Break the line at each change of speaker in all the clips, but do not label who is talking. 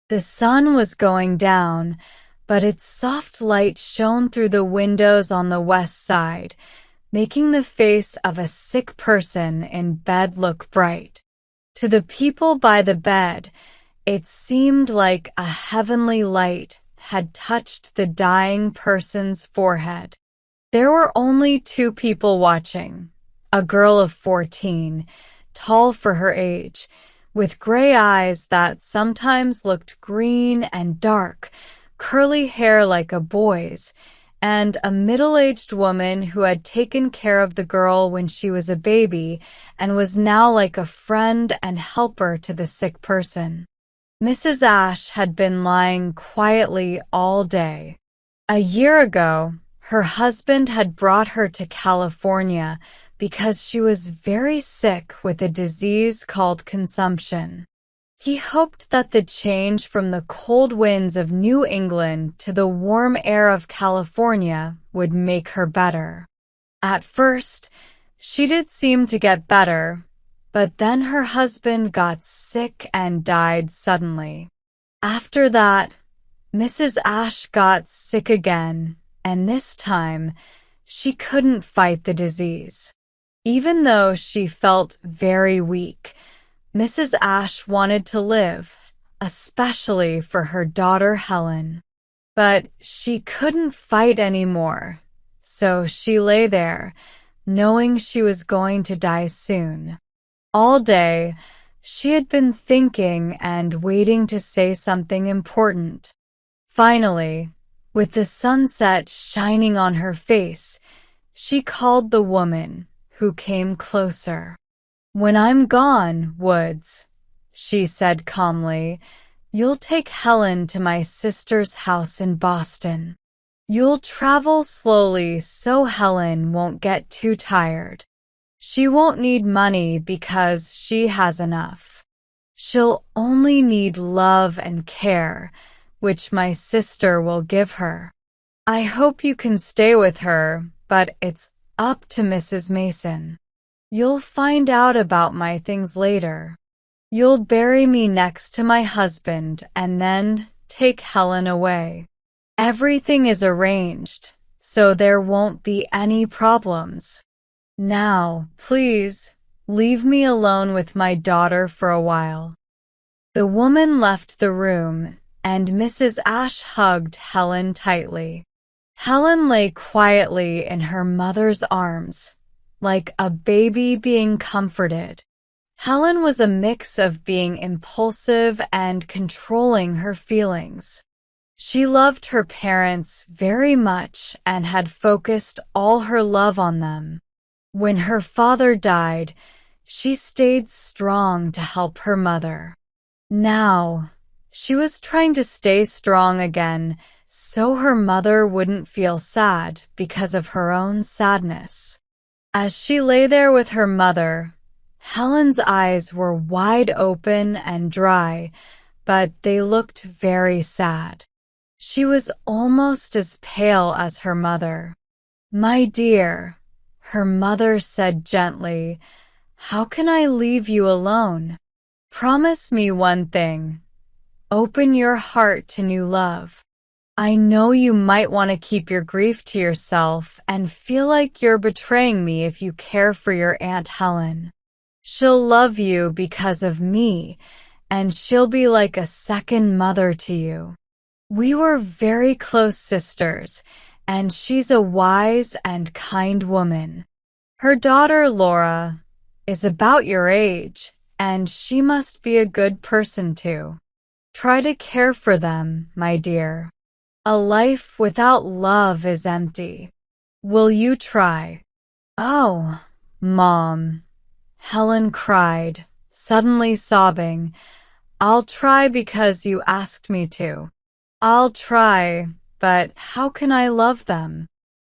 The sun was going down, but its soft light shone through the windows on the west side, making the face of a sick person in bed look bright. To the people by the bed, it seemed like a heavenly light had touched the dying person's forehead. There were only two people watching, a girl of 14, tall for her age, with gray eyes that sometimes looked green and dark, curly hair like a boy's, and a middle-aged woman who had taken care of the girl when she was a baby and was now like a friend and helper to the sick person. Mrs. Ashe had been lying quietly all day. A year ago, her husband had brought her to California because she was very sick with a disease called consumption. He hoped that the change from the cold winds of New England to the warm air of California would make her better. At first, she did seem to get better, but then her husband got sick and died suddenly. After that, Mrs. Ashe got sick again, and this time, she couldn't fight the disease. Even though she felt very weak, Mrs. Ashe wanted to live, especially for her daughter Helen. But she couldn't fight anymore, so she lay there, knowing she was going to die soon. All day, she had been thinking and waiting to say something important. Finally, with the sunset shining on her face, she called the woman, who came closer. "When I'm gone, Woods," she said calmly, "you'll take Helen to my sister's house in Boston. You'll travel slowly so Helen won't get too tired. She won't need money because she has enough. She'll only need love and care, which my sister will give her. I hope you can stay with her, but it's up to Mrs. Mason. You'll find out about my things later. You'll bury me next to my husband and then take Helen away. Everything is arranged, so there won't be any problems. Now, please, leave me alone with my daughter for a while." The woman left the room, and Mrs. Ashe hugged Helen tightly. Helen lay quietly in her mother's arms, like a baby being comforted. Helen was a mix of being impulsive and controlling her feelings. She loved her parents very much and had focused all her love on them. When her father died, she stayed strong to help her mother. Now, she was trying to stay strong again so her mother wouldn't feel sad because of her own sadness. As she lay there with her mother, Helen's eyes were wide open and dry, but they looked very sad. She was almost as pale as her mother. "My dear," her mother said gently, "how can I leave you alone? Promise me one thing. Open your heart to new love. I know you might want to keep your grief to yourself and feel like you're betraying me if you care for your Aunt Helen. She'll love you because of me, and she'll be like a second mother to you. We were very close sisters, and she's a wise and kind woman. Her daughter, Laura, is about your age, and she must be a good person too. Try to care for them, my dear. A life without love is empty. Will you try?" "Oh, Mom," Helen cried, suddenly sobbing. "I'll try because you asked me to. I'll try, but how can I love them?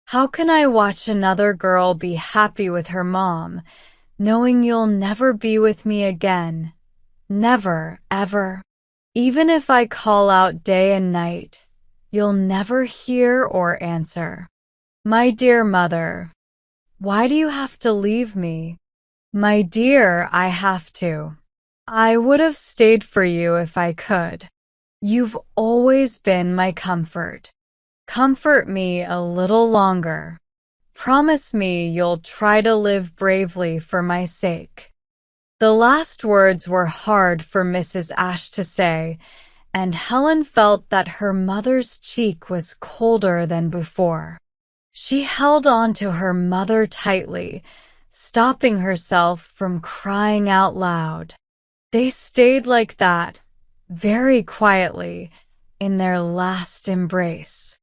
How can I watch another girl be happy with her mom, knowing you'll never be with me again? Never, ever. Even if I call out day and night, you'll never hear or answer. My dear mother, why do you have to leave me? My dear, I have to. I would have stayed for you if I could. You've always been my comfort. Comfort me a little longer. Promise me you'll try to live bravely for my sake." The last words were hard for Mrs. Ashe to say, and Helen felt that her mother's cheek was colder than before. She held on to her mother tightly, stopping herself from crying out loud. They stayed like that, very quietly, in their last embrace.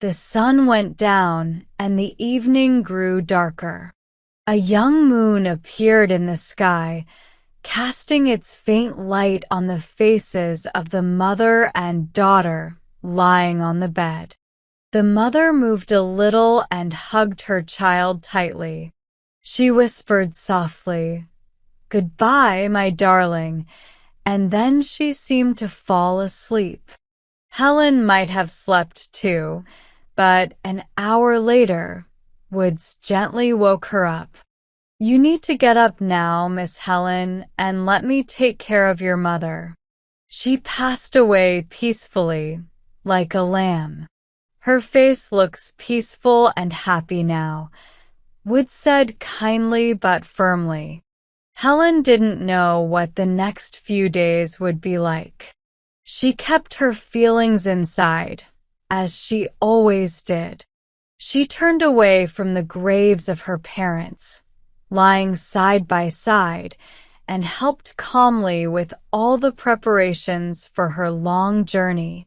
The sun went down and the evening grew darker. A young moon appeared in the sky, casting its faint light on the faces of the mother and daughter lying on the bed. The mother moved a little and hugged her child tightly. She whispered softly, "Goodbye, my darling," and then she seemed to fall asleep. Helen might have slept too, but an hour later, Woods gently woke her up. "You need to get up now, Miss Helen, and let me take care of your mother." She passed away peacefully, like a lamb. "Her face looks peaceful and happy now," Woods said kindly but firmly. Helen didn't know what the next few days would be like. She kept her feelings inside, as she always did. She turned away from the graves of her parents, lying side by side, and helped calmly with all the preparations for her long journey.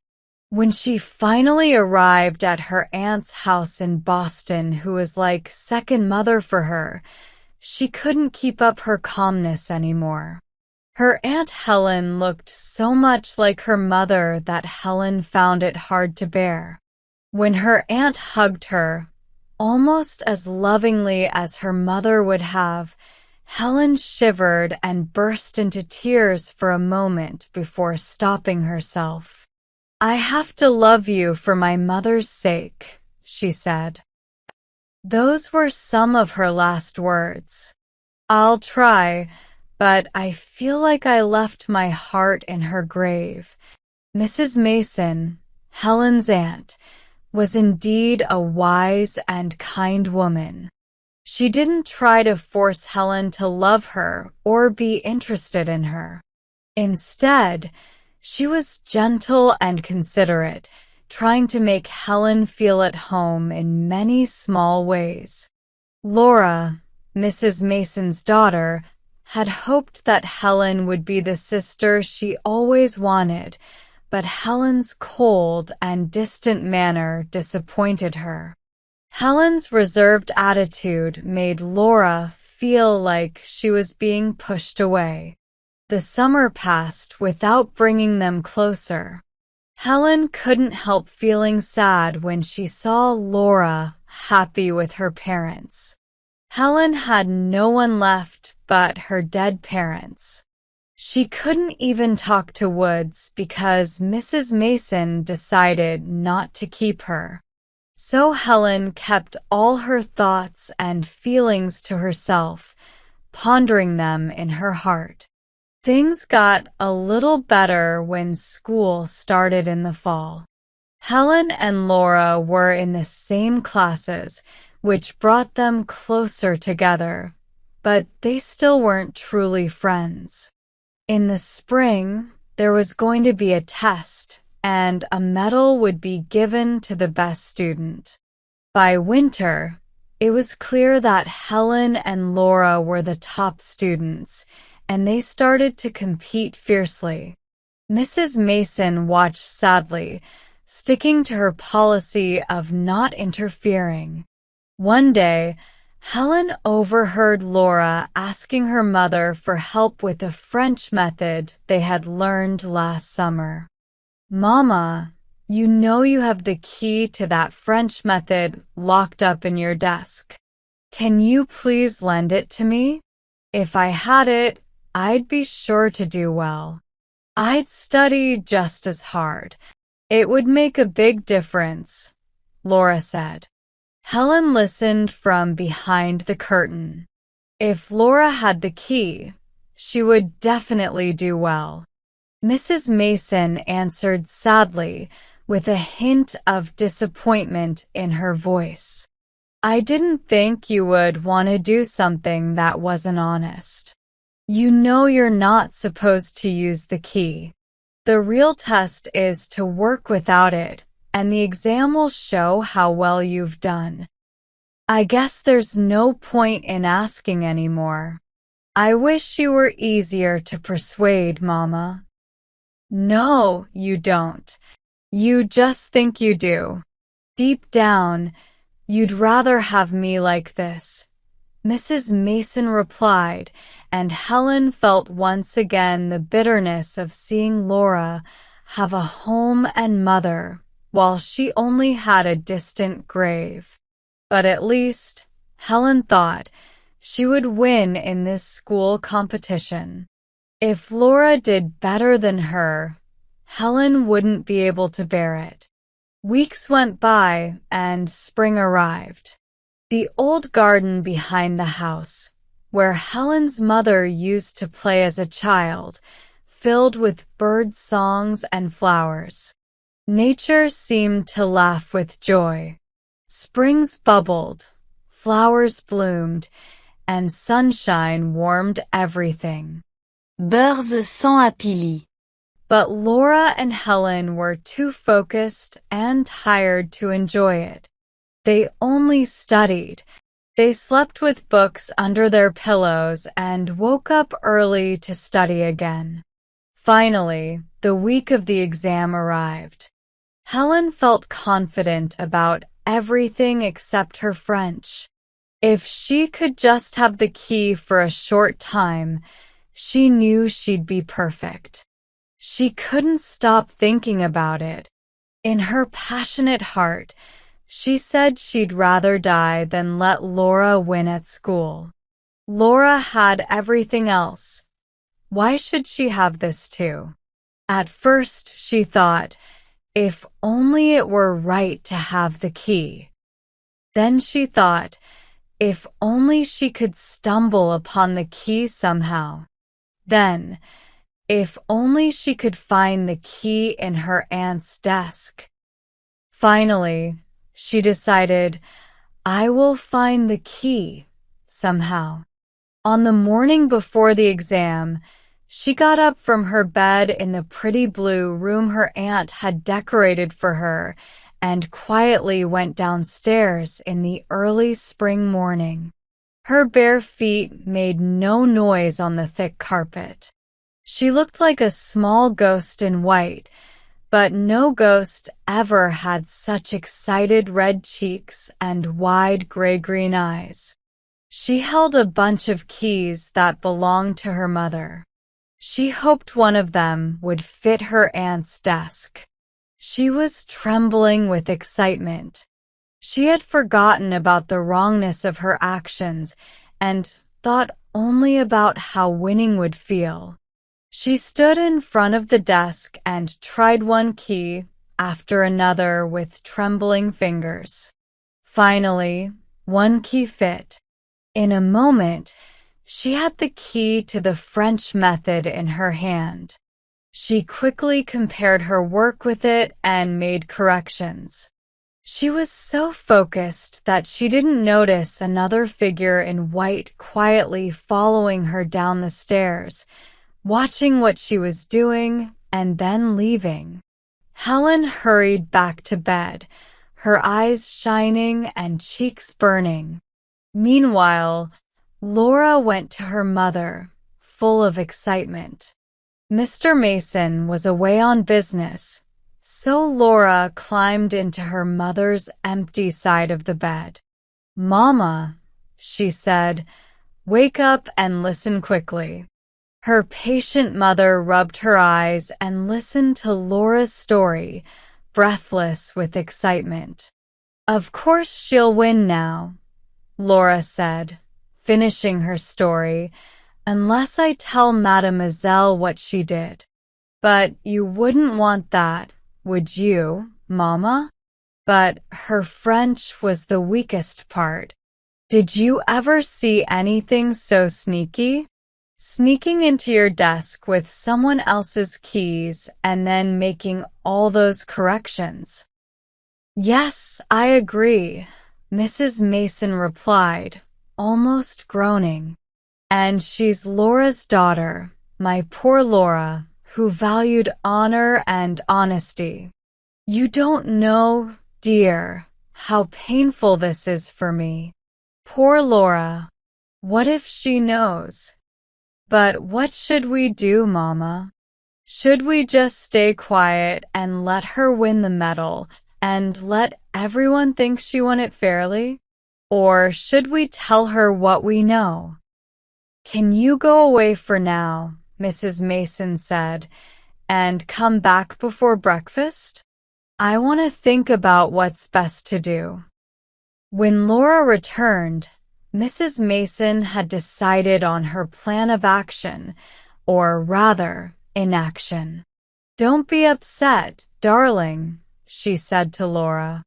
When she finally arrived at her aunt's house in Boston, who was like second mother for her, she couldn't keep up her calmness anymore. Her Aunt Helen looked so much like her mother that Helen found it hard to bear. When her aunt hugged her, almost as lovingly as her mother would have, Helen shivered and burst into tears for a moment before stopping herself. "I have to love you for my mother's sake," she said. Those were some of her last words. "I'll try, but I feel like I left my heart in her grave." Mrs. Mason, Helen's aunt, was indeed a wise and kind woman. She didn't try to force Helen to love her or be interested in her. Instead, she was gentle and considerate, trying to make Helen feel at home in many small ways. Laura, Mrs. Mason's daughter, had hoped that Helen would be the sister she always wanted, but Helen's cold and distant manner disappointed her. Helen's reserved attitude made Laura feel like she was being pushed away. The summer passed without bringing them closer. Helen couldn't help feeling sad when she saw Laura happy with her parents. Helen had no one left but her dead parents. She couldn't even talk to Woods because Mrs. Mason decided not to keep her. So Helen kept all her thoughts and feelings to herself, pondering them in her heart. Things got a little better when school started in the fall. Helen and Laura were in the same classes, which brought them closer together, but they still weren't truly friends. In the spring, there was going to be a test, and a medal would be given to the best student. By winter, it was clear that Helen and Laura were the top students, and they started to compete fiercely. Mrs. Mason watched sadly, sticking to her policy of not interfering. One day, Helen overheard Laura asking her mother for help with a French method they had learned last summer. "Mama, you know you have the key to that French method locked up in your desk. Can you please lend it to me? If I had it, I'd be sure to do well. I'd study just as hard. It would make a big difference," Laura said. Helen listened from behind the curtain. If Laura had the key, she would definitely do well. Mrs. Mason answered sadly, with a hint of disappointment in her voice. I didn't think you would want to do something that wasn't honest. You know you're not supposed to use the key. The real test is to work without it, and the exam will show how well you've done. I guess there's no point in asking anymore. I wish you were easier to persuade, Mama. No, you don't. You just think you do. Deep down, you'd rather have me like this, Mrs. Mason replied, and Helen felt once again the bitterness of seeing Laura have a home and mother while she only had a distant grave. But at least, Helen thought, she would win in this school competition. If Laura did better than her, Helen wouldn't be able to bear it. Weeks went by and spring arrived. The old garden behind the house, where Helen's mother used to play as a child, filled with bird songs and flowers. Nature seemed to laugh with joy. Springs bubbled, flowers bloomed, and sunshine warmed everything.
Beurre sans apili.
But Laura and Helen were too focused and tired to enjoy it. They only studied. They slept with books under their pillows and woke up early to study again. Finally, the week of the exam arrived. Helen felt confident about everything except her French. If she could just have the key for a short time, she knew she'd be perfect. She couldn't stop thinking about it. In her passionate heart, she said she'd rather die than let Laura win at school. Laura had everything else. Why should she have this too? At first, she thought, if only it were right to have the key. Then she thought, if only she could stumble upon the key somehow. Then, if only she could find the key in her aunt's desk. Finally, she decided, I will find the key somehow. On the morning before the exam, she got up from her bed in the pretty blue room her aunt had decorated for her and quietly went downstairs in the early spring morning. Her bare feet made no noise on the thick carpet. She looked like a small ghost in white, but no ghost ever had such excited red cheeks and wide gray-green eyes. She held a bunch of keys that belonged to her mother. She hoped one of them would fit her aunt's desk. She was trembling with excitement. She had forgotten about the wrongness of her actions and thought only about how winning would feel. She stood in front of the desk and tried one key after another with trembling fingers. Finally, one key fit. In a moment, she had the key to the French method in her hand. She quickly compared her work with it and made corrections. She was so focused that she didn't notice another figure in white quietly following her down the stairs, watching what she was doing and then leaving. Helen hurried back to bed, her eyes shining and cheeks burning. Meanwhile, Laura went to her mother, full of excitement. Mr. Mason was away on business, so Laura climbed into her mother's empty side of the bed. "Mama," she said, "wake up and listen quickly." Her patient mother rubbed her eyes and listened to Laura's story, breathless with excitement. "Of course she'll win now," Laura said, finishing her story, "unless I tell Mademoiselle what she did. But you wouldn't want that, would you, Mama? But her French was the weakest part. Did you ever see anything so sneaky?" Sneaking into your desk with someone else's keys and then making all those corrections. Yes, I agree, Mrs. Mason replied, almost groaning. And she's Laura's daughter, my poor Laura, who valued honor and honesty. You don't know, dear, how painful this is for me. Poor Laura. What if she knows? But what should we do, Mama? Should we just stay quiet and let her win the medal and let everyone think she won it fairly? Or should we tell her what we know? Can you go away for now, Mrs. Mason said, and come back before breakfast? I want to think about what's best to do. When Laura returned, Mrs. Mason had decided on her plan of action, or rather, inaction. Don't be upset, darling, she said to Laura.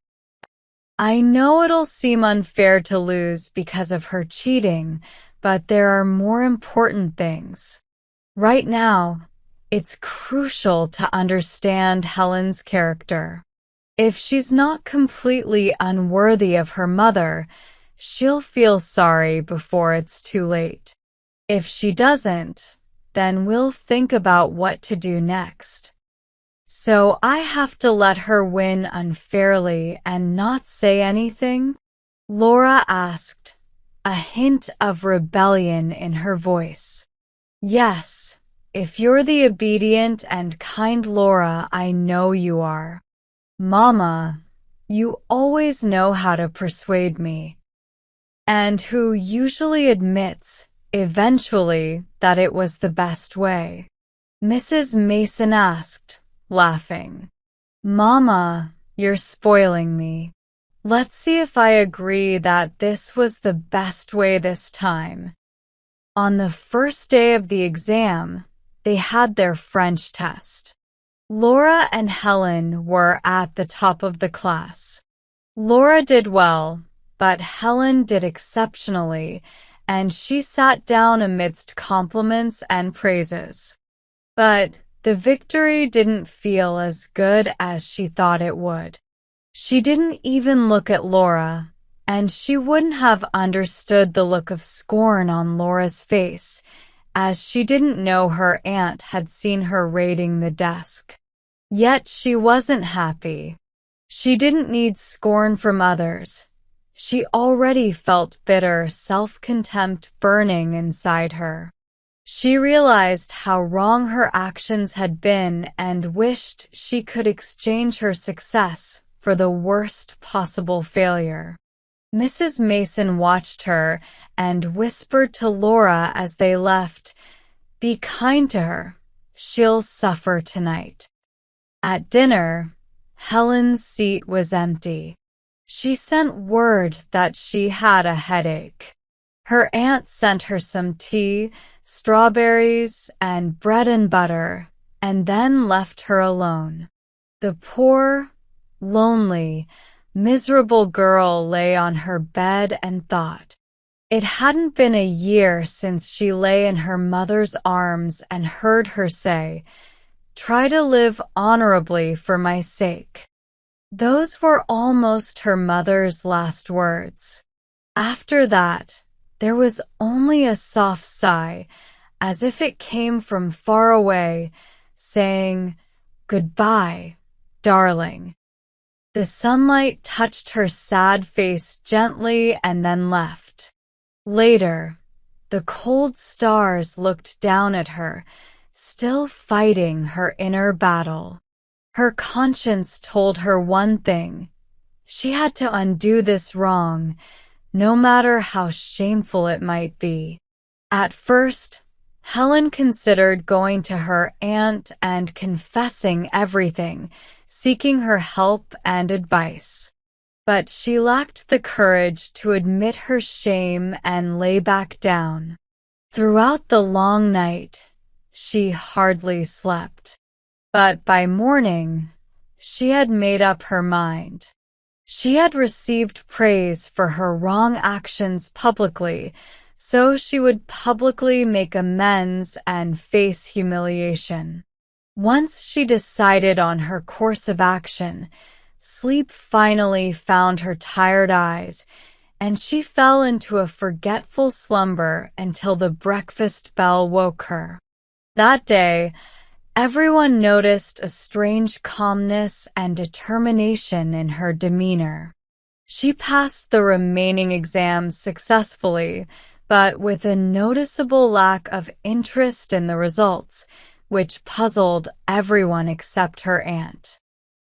I know it'll seem unfair to lose because of her cheating, but there are more important things. Right now, it's crucial to understand Helen's character. If she's not completely unworthy of her mother, she'll feel sorry before it's too late. If she doesn't, then we'll think about what to do next. So I have to let her win unfairly and not say anything? Laura asked, a hint of rebellion in her voice. Yes, if you're the obedient and kind Laura I know you are. Mama, you always know how to persuade me. And who usually admits, eventually, that it was the best way. Mrs. Mason asked, laughing. Mama, you're spoiling me. Let's see if I agree that this was the best way this time. On the first day of the exam, they had their French test. Laura and Helen were at the top of the class. Laura did well, but Helen did exceptionally, and she sat down amidst compliments and praises. But the victory didn't feel as good as she thought it would. She didn't even look at Laura, and she wouldn't have understood the look of scorn on Laura's face, as she didn't know her aunt had seen her raiding the desk. Yet she wasn't happy. She didn't need scorn from others. She already felt bitter self-contempt burning inside her. She realized how wrong her actions had been and wished she could exchange her success for the worst possible failure. Mrs. Mason watched her and whispered to Laura as they left, "Be kind to her. She'll suffer tonight." At dinner, Helen's seat was empty. She sent word that she had a headache. Her aunt sent her some tea, strawberries, and bread and butter, and then left her alone. The poor, lonely, miserable girl lay on her bed and thought. It hadn't been a year since she lay in her mother's arms and heard her say, "Try to live honorably for my sake." Those were almost her mother's last words. After that, there was only a soft sigh, as if it came from far away, saying, "Goodbye, darling." The sunlight touched her sad face gently and then left. Later, the cold stars looked down at her, still fighting her inner battle. Her conscience told her one thing. She had to undo this wrong, no matter how shameful it might be. At first, Helen considered going to her aunt and confessing everything, seeking her help and advice. But she lacked the courage to admit her shame and lay back down. Throughout the long night, she hardly slept. But by morning, she had made up her mind. She had received praise for her wrong actions publicly, so she would publicly make amends and face humiliation. Once she decided on her course of action, sleep finally found her tired eyes, and she fell into a forgetful slumber until the breakfast bell woke her. That day, everyone noticed a strange calmness and determination in her demeanor. She passed the remaining exams successfully, but with a noticeable lack of interest in the results, which puzzled everyone except her aunt.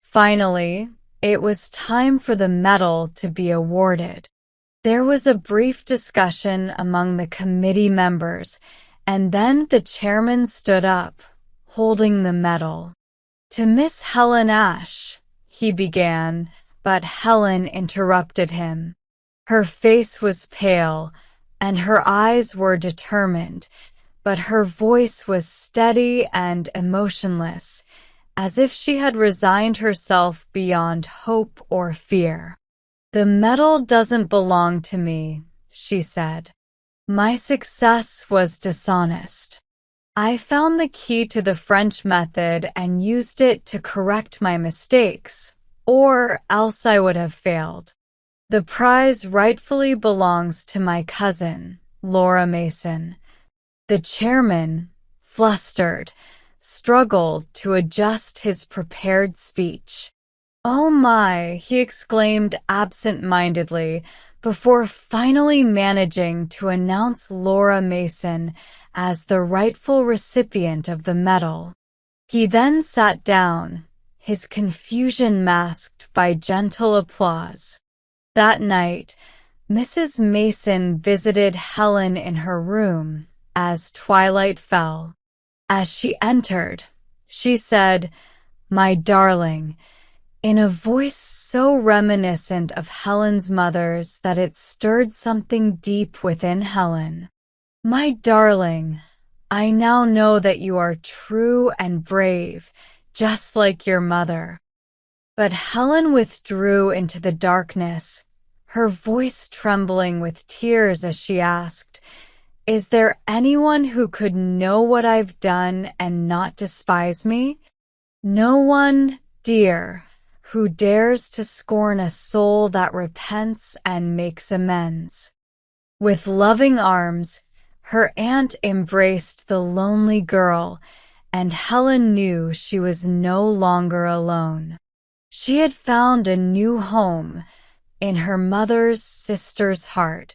Finally, it was time for the medal to be awarded. There was a brief discussion among the committee members, and then the chairman stood up, holding the medal. "To Miss Helen Ash," he began, but Helen interrupted him. Her face was pale, and her eyes were determined, but her voice was steady and emotionless, as if she had resigned herself beyond hope or fear. "The medal doesn't belong to me," she said. "My success was dishonest. I found the key to the French method and used it to correct my mistakes, or else I would have failed. The prize rightfully belongs to my cousin, Laura Mason." The chairman, flustered, struggled to adjust his prepared speech. "Oh my," he exclaimed absent-mindedly, before finally managing to announce Laura Mason as the rightful recipient of the medal. He then sat down, his confusion masked by gentle applause. That night, Mrs. Mason visited Helen in her room as twilight fell. As she entered, she said, "My darling," in a voice so reminiscent of Helen's mother's that it stirred something deep within Helen. "My darling, I now know that you are true and brave, just like your mother." But Helen withdrew into the darkness, her voice trembling with tears as she asked, "Is there anyone who could know what I've done and not despise me? No one, dear, who dares to scorn a soul that repents and makes amends." With loving arms, her aunt embraced the lonely girl, and Helen knew she was no longer alone. She had found a new home in her mother's sister's heart.